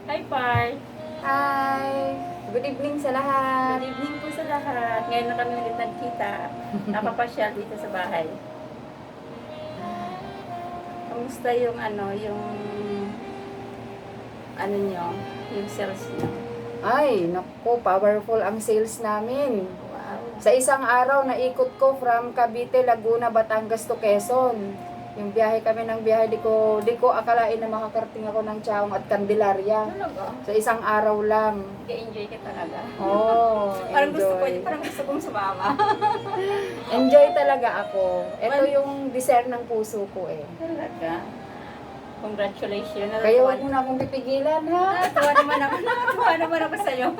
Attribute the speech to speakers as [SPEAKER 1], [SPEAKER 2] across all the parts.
[SPEAKER 1] Hi, Par.
[SPEAKER 2] Hi! Good evening sa lahat.
[SPEAKER 1] Good evening po sa lahat. Ngayon na kami ulit nagkita. Napapasyal dito sa bahay. Kamusta yung nyo, yung sales nyo?
[SPEAKER 2] Ay, naku, powerful ang sales namin.
[SPEAKER 1] Wow.
[SPEAKER 2] Sa isang araw, naikot ko from Cavite, Laguna, Batangas to Quezon. Yung biyahe kami ng biyahe, di ko akalain na makakarating ako ng Chaong at Candelaria.
[SPEAKER 1] Talaga?
[SPEAKER 2] Sa isang araw lang.
[SPEAKER 1] Enjoy ka talaga.
[SPEAKER 2] Oh, enjoy.
[SPEAKER 1] Parang gusto kong sumama.
[SPEAKER 2] Enjoy talaga ako. Ito yung desire ng puso ko eh.
[SPEAKER 1] Talaga. Congratulations.
[SPEAKER 2] Kaya huwag mo na akong pipigilan ha.
[SPEAKER 1] Natuwa naman ako sa'yo.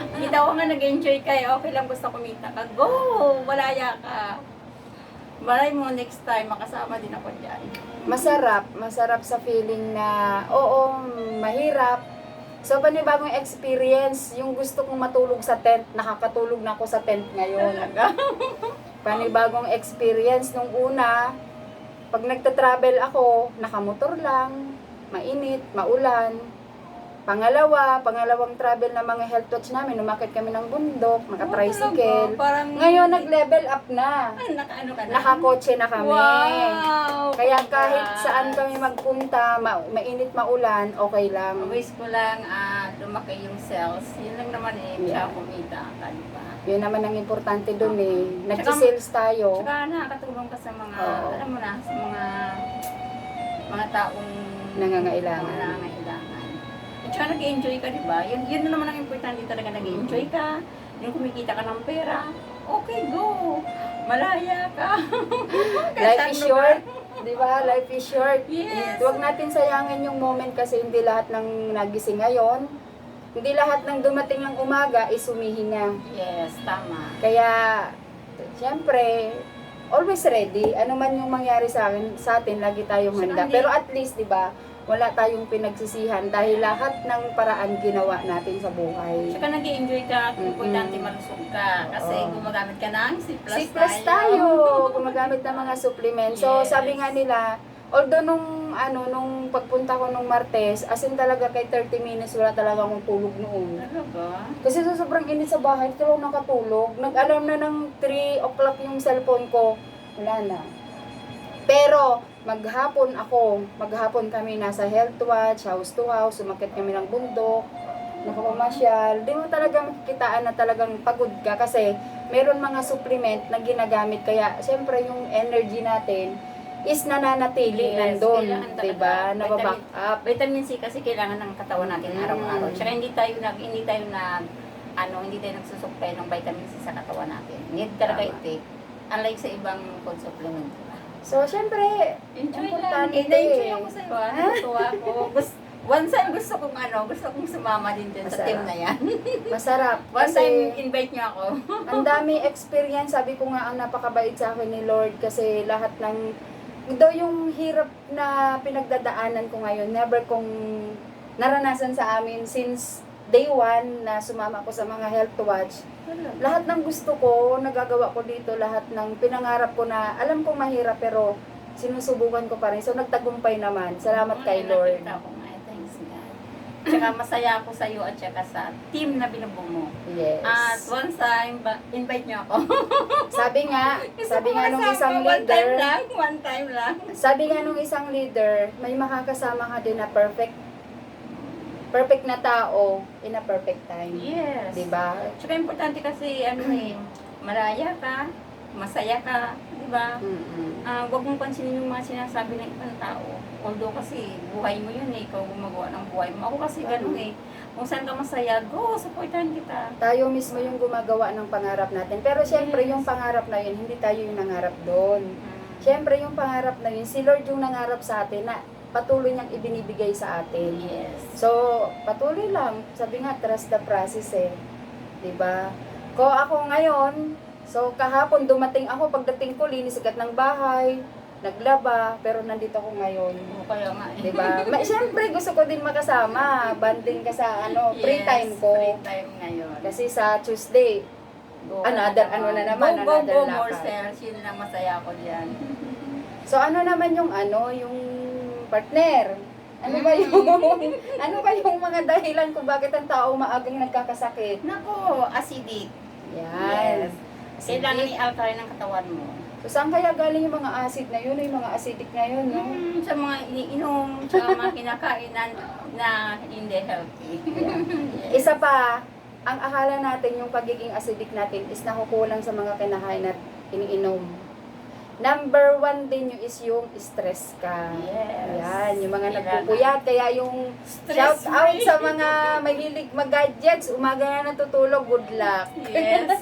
[SPEAKER 1] Kita ko nga nag-enjoy ka. Okay lang basta kumita ka. Go! Malaya ka. Malay mo next time makasama din ako dyan.
[SPEAKER 2] Masarap sa feeling na, oo, mahirap. So, panibagong experience, yung gusto kong matulog sa tent, nakakatulog na ako sa tent ngayon.
[SPEAKER 1] Talaga?
[SPEAKER 2] Panibagong experience, nung una, pag nagta-travel ako, nakamotor lang, mainit, maulan. Pangalawang travel na mga health watch namin, umakit kami ng bundok, naka-tricycle. Ngayon, nag-level up na.
[SPEAKER 1] Naka-ano ka na?
[SPEAKER 2] Nakakotse na kami.
[SPEAKER 1] Wow!
[SPEAKER 2] Kaya kahit saan kami magpunta, mainit, maulan, okay lang.
[SPEAKER 1] Wish ko lang lumaki yung sales. Yun lang naman siya kumita ka, di ba?
[SPEAKER 2] Yun naman ang importante dun eh. Nag-sales tayo.
[SPEAKER 1] Tsaka nakakatulong ka sa mga,
[SPEAKER 2] Oo.
[SPEAKER 1] alam mo na, sa mga taong
[SPEAKER 2] Nangangailangan.
[SPEAKER 1] nangangailangan. At saka nag-enjoy ka, di ba? Yun na naman ang importante talaga, nag-enjoy ka, yung kumikita ka ng pera, okay, go! Malaya ka!
[SPEAKER 2] Life is short. Di ba? Life is short.
[SPEAKER 1] Yes.
[SPEAKER 2] Huwag natin sayangin yung moment kasi hindi lahat ng nagising ngayon. Hindi lahat ng dumating ng umaga is humihinga.
[SPEAKER 1] Yes, tama.
[SPEAKER 2] Kaya, siyempre, always ready. Ano man yung mangyari sa atin, lagi tayong handa. Pero at least, di ba, wala tayong pinagsisihan dahil lahat ng paraan ginawa natin sa buhay.
[SPEAKER 1] Tsaka nag-enjoy ka, importante malusog ka. Kasi
[SPEAKER 2] Oo.
[SPEAKER 1] gumagamit ka ng C+.
[SPEAKER 2] C+ tayo, gumagamit ng mga supplements. So,
[SPEAKER 1] Yes.
[SPEAKER 2] sabi nga nila, although nung pagpunta ko nung Martes, as in talaga kay 30 minutes, wala talaga akong tulog noon.
[SPEAKER 1] Talaga?
[SPEAKER 2] Kasi sa sobrang init sa bahay, hindi ako nakatulog. Nag-alarm na ng 3 o'clock yung cellphone ko, wala na. Pero, maghapon kami nasa health watch, house to house, sumakit kami ng bundok, nakapamasyal. Di mo talaga makikitaan na talagang pagod ka kasi meron mga supplement na ginagamit. Kaya, siyempre, yung energy natin is nananatili nandun.
[SPEAKER 1] kailangan talaga.
[SPEAKER 2] Diba? Nababack up.
[SPEAKER 1] Vitamin C kasi kailangan ng katawan natin araw-araw. Tsaka hindi tayo nagsusupply ng vitamin C sa katawan natin. Need talaga
[SPEAKER 2] Tama.
[SPEAKER 1] ito. Unlike sa ibang food supplement.
[SPEAKER 2] So, siyempre,
[SPEAKER 1] Enjoy lang.
[SPEAKER 2] importante.
[SPEAKER 1] Na-enjoy ako sa'yo. Natuwa ako. One time gusto kong sumama din dyan sa
[SPEAKER 2] Masarap.
[SPEAKER 1] team na yan.
[SPEAKER 2] Masarap.
[SPEAKER 1] One time
[SPEAKER 2] Kasi,
[SPEAKER 1] invite niyo ako.
[SPEAKER 2] ang dami experience. Sabi ko nga, ang napakabait sa akin ni Lord. Kasi lahat ng, daw yung hirap na pinagdadaanan ko ngayon, never kong naranasan sa amin since day one na sumama ko sa mga health watch. Lahat ng gusto ko, nagagawa ko dito, lahat ng pinangarap ko na, alam kong mahirap pero sinusubukan ko pa rin. So, nagtagumpay naman. Salamat kay Lord.
[SPEAKER 1] Nakita ko nga. Thanks God. Tsaka masaya ako sa iyo at tsaka sa team na binubuo mo.
[SPEAKER 2] Yes.
[SPEAKER 1] At one time, invite niyo ako.
[SPEAKER 2] Sabi nga nung isang
[SPEAKER 1] One time
[SPEAKER 2] leader,
[SPEAKER 1] lang.
[SPEAKER 2] sabi nga nung isang leader, may makakasama ka din na perfect na tao in a perfect time.
[SPEAKER 1] Yes.
[SPEAKER 2] Diba?
[SPEAKER 1] Tsaka importante kasi, malaya ka, masaya ka, di ba? Huwag mong pansinin yung mga sinasabi ng ibang tao. Although kasi, buhay mo yun eh, ikaw gumagawa ng buhay mo. Ako kasi ganun eh. Kung saan ka masaya, go, supportan kita.
[SPEAKER 2] Tayo mismo yung gumagawa ng pangarap natin. Pero syempre,
[SPEAKER 1] Yes.
[SPEAKER 2] yung pangarap na yun, hindi tayo yung nangarap doon. Syempre, yung pangarap na yun, si Lord yung nangarap sa atin na patuloy niyang ibinibigay sa atin.
[SPEAKER 1] Yes.
[SPEAKER 2] So, patuloy lang. Sabi nga, trust the process eh. Diba? Ko ako ngayon, so kahapon dumating ako, pagdating ko, linis agad ng bahay, naglaba, pero nandito ako ngayon.
[SPEAKER 1] O kaya nga eh.
[SPEAKER 2] Diba? Siyempre, gusto ko din makasama. Banding ka sa free time ko.
[SPEAKER 1] Free time ngayon.
[SPEAKER 2] Kasi sa Tuesday,
[SPEAKER 1] Go
[SPEAKER 2] another
[SPEAKER 1] more
[SPEAKER 2] lakad.
[SPEAKER 1] sales. Yun lang masaya ko dyan.
[SPEAKER 2] So, ano naman yung partner? Ano ba yung ano ba yung mga dahilan kung bakit ang tao maagang nagkakasakit?
[SPEAKER 1] Nako, acidic.
[SPEAKER 2] Yan.
[SPEAKER 1] Yes. Kailangan i-alkaline ng katawan mo.
[SPEAKER 2] So, saan kaya galing yung mga acid na yun, yung mga acidic na yun, no?
[SPEAKER 1] Sa mga iniinom, sa mga kinakain na hindi healthy. Yes.
[SPEAKER 2] Isa pa, ang akala natin yung pagiging acidic natin is nakukulang sa mga kinakain at iniinom. Number 1 din yung is yung stress ka.
[SPEAKER 1] Yes.
[SPEAKER 2] Yan, yung mga
[SPEAKER 1] Kailangan.
[SPEAKER 2] nagpupuyat. Kaya yung shout
[SPEAKER 1] Stress
[SPEAKER 2] out
[SPEAKER 1] free.
[SPEAKER 2] sa mga mahilig mag-gadgets, umaga na natutulog, good luck.
[SPEAKER 1] Yes.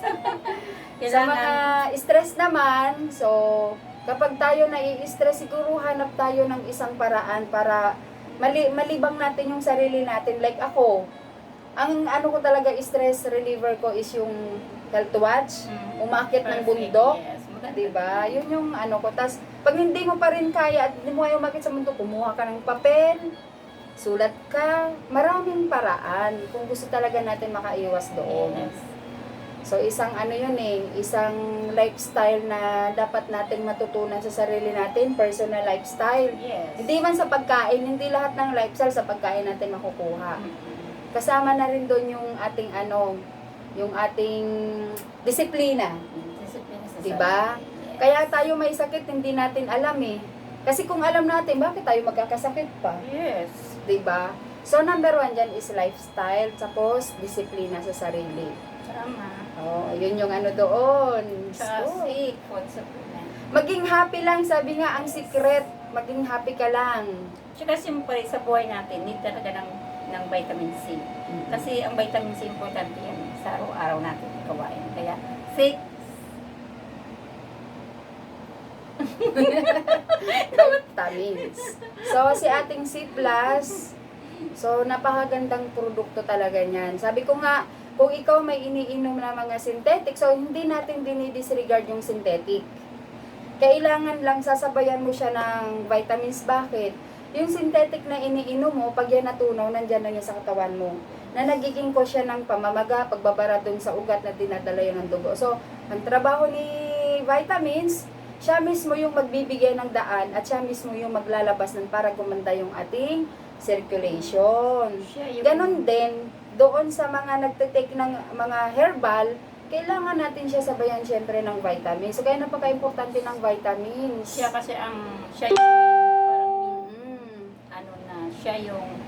[SPEAKER 2] Sa mga stress naman, so kapag tayo nai-stress, siguro hanap tayo ng isang paraan para malibang natin yung sarili natin. Like ako, ang ano ko talaga stress reliever ko is yung health watch, umakyat ng
[SPEAKER 1] Perfect.
[SPEAKER 2] bundok.
[SPEAKER 1] Yes. Maganda.
[SPEAKER 2] Diba? Yun yung ano ko. Tas, pag hindi mo pa rin kaya at hindi mo ayaw umakyat sa mundo, kumuha ka ng papel, sulat ka, maraming paraan kung gusto talaga natin makaiwas doon.
[SPEAKER 1] Yes.
[SPEAKER 2] So, isang ano yun isang lifestyle na dapat nating matutunan sa sarili natin, personal lifestyle.
[SPEAKER 1] Yes.
[SPEAKER 2] Hindi man sa pagkain, hindi lahat ng lifestyle sa pagkain natin makukuha. Kasama na rin doon yung ating yung ating disiplina.
[SPEAKER 1] Discipline sa
[SPEAKER 2] Diba?
[SPEAKER 1] sarili. Yes.
[SPEAKER 2] Kaya tayo may sakit, hindi natin alam Kasi kung alam natin, bakit tayo magkakasakit pa?
[SPEAKER 1] Yes.
[SPEAKER 2] Diba? So, number 1 dyan is lifestyle, tapos disiplina sa sarili.
[SPEAKER 1] Tama.
[SPEAKER 2] Oh, yun yung ano doon.
[SPEAKER 1] Tsaka
[SPEAKER 2] So,
[SPEAKER 1] sick food supplement.
[SPEAKER 2] maging happy lang, sabi nga, ang secret, maging happy ka lang.
[SPEAKER 1] Tsaka siyempre sa buhay natin, need talaga ng vitamin C. Kasi ang vitamin C importante yan sa araw-araw natin gawain. Kaya, fake
[SPEAKER 2] Vitamins. So, si ating C+, so, napakagandang produkto talaga niyan. Sabi ko nga, kung ikaw may iniinom na mga synthetic, so, hindi natin dinidisregard yung synthetic. Kailangan lang sasabayan mo siya ng vitamins. Bakit? Yung synthetic na iniinom mo, pag yan natunaw, nandyan na yan sa katawan mo. Na nagiging ko siya ng pamamaga, pagbabara dun sa ugat na dinadala yun ng dugo. So, ang trabaho ni vitamins, siya mismo yung magbibigay ng daan at siya mismo yung maglalabas ng para gumanda yung ating circulation.
[SPEAKER 1] siya yung
[SPEAKER 2] Ganon din, doon sa mga nagtitake ng mga herbal, kailangan natin siya sabayan syempre ng vitamins. So, kaya napaka-importante ng vitamins.
[SPEAKER 1] siya kasi siya yung parang
[SPEAKER 2] Mm.
[SPEAKER 1] siya yung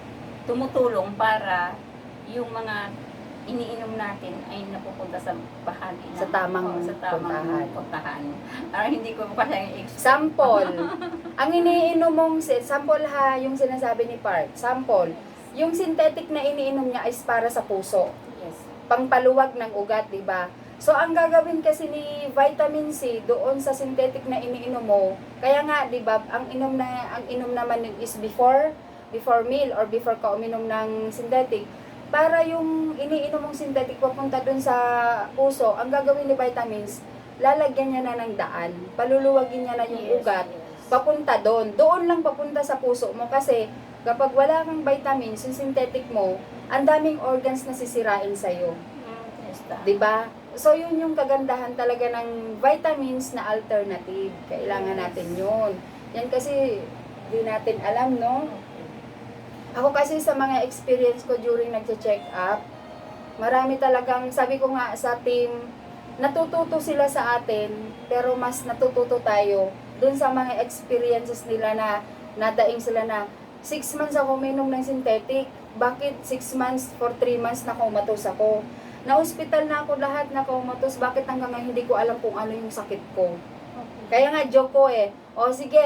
[SPEAKER 1] tumutulong para yung mga iniinom natin ay napupunta sa bahagi
[SPEAKER 2] Sa tamang puntahan.
[SPEAKER 1] puntahan. Hindi ko pa siya i-explain.
[SPEAKER 2] Sample. Ang iniinom mong, sample ha, yung sinasabi ni Park. Sample. Yung synthetic na iniinom niya is para sa puso.
[SPEAKER 1] Yes.
[SPEAKER 2] Pangpaluwag ng ugat, di ba? So, ang gagawin kasi ni vitamin C doon sa synthetic na iniinom mo, kaya nga, di ba, ang inom naman is before meal or before ka uminom ng synthetic, para yung iniinom mong synthetic papunta dun sa puso, ang gagawin ni vitamins, lalagyan niya na ng daan, paluluwagin niya na yung
[SPEAKER 1] Yes,
[SPEAKER 2] ugat,
[SPEAKER 1] yes.
[SPEAKER 2] papunta doon lang papunta sa puso mo kasi kapag wala kang vitamins, yung synthetic mo, ang daming organs na sisirain sa'yo.
[SPEAKER 1] Yes, ta.
[SPEAKER 2] 'Di ba? So, yun yung kagandahan talaga ng vitamins na alternative. Kailangan natin yun. Yan kasi, di natin alam, no? Ako kasi sa mga experience ko during nagche-check up, marami talagang, sabi ko nga sa team, natututo sila sa atin, pero mas natututo tayo dun sa mga experiences nila na nadaing sila na 6 months ako uminom ng synthetic. Bakit 6 months for 3 months na comatose ako? Na-hospital na ako lahat na comatose. Bakit hanggang ngayon hindi ko alam kung ano yung sakit ko? Kaya nga joke ko o sige,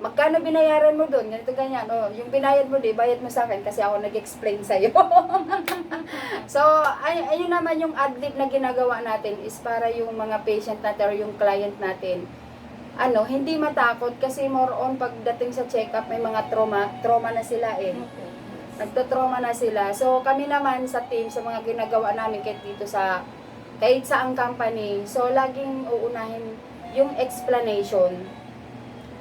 [SPEAKER 2] magkano binayaran mo doon? Ganito ganyan. Yung binayad mo, bayad mo sa akin kasi ako nag-explain sa'yo. So, ayun naman yung adlib na ginagawa natin is para yung mga patient natin or yung client natin, hindi matakot kasi more on pagdating sa check-up, may mga trauma na sila Nagtotrauma na sila. So, kami naman sa team, sa mga ginagawa namin kahit sa ang company, so, laging uunahin yung explanation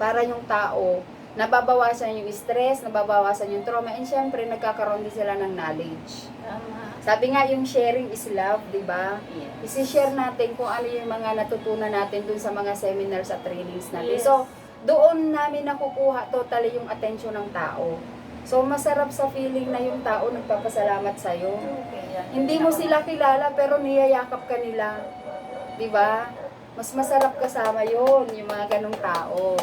[SPEAKER 2] para yung tao, nababawasan yung stress, nababawasan yung trauma, and syempre, nagkakaroon din sila ng knowledge.
[SPEAKER 1] Tama.
[SPEAKER 2] Sabi nga, yung sharing is love, di ba?
[SPEAKER 1] Yes.
[SPEAKER 2] Isi-share natin kung ano yung mga natutunan natin dun sa mga seminars at trainings natin.
[SPEAKER 1] Yes.
[SPEAKER 2] So, doon namin nakukuha totally yung attention ng tao. So, masarap sa feeling na yung tao nagpapasalamat sa'yo.
[SPEAKER 1] Okay, yan.
[SPEAKER 2] Hindi mo sila kilala pero niyayakap ka nila. 'Di ba? Mas masarap kasama yon yung mga ganong tao.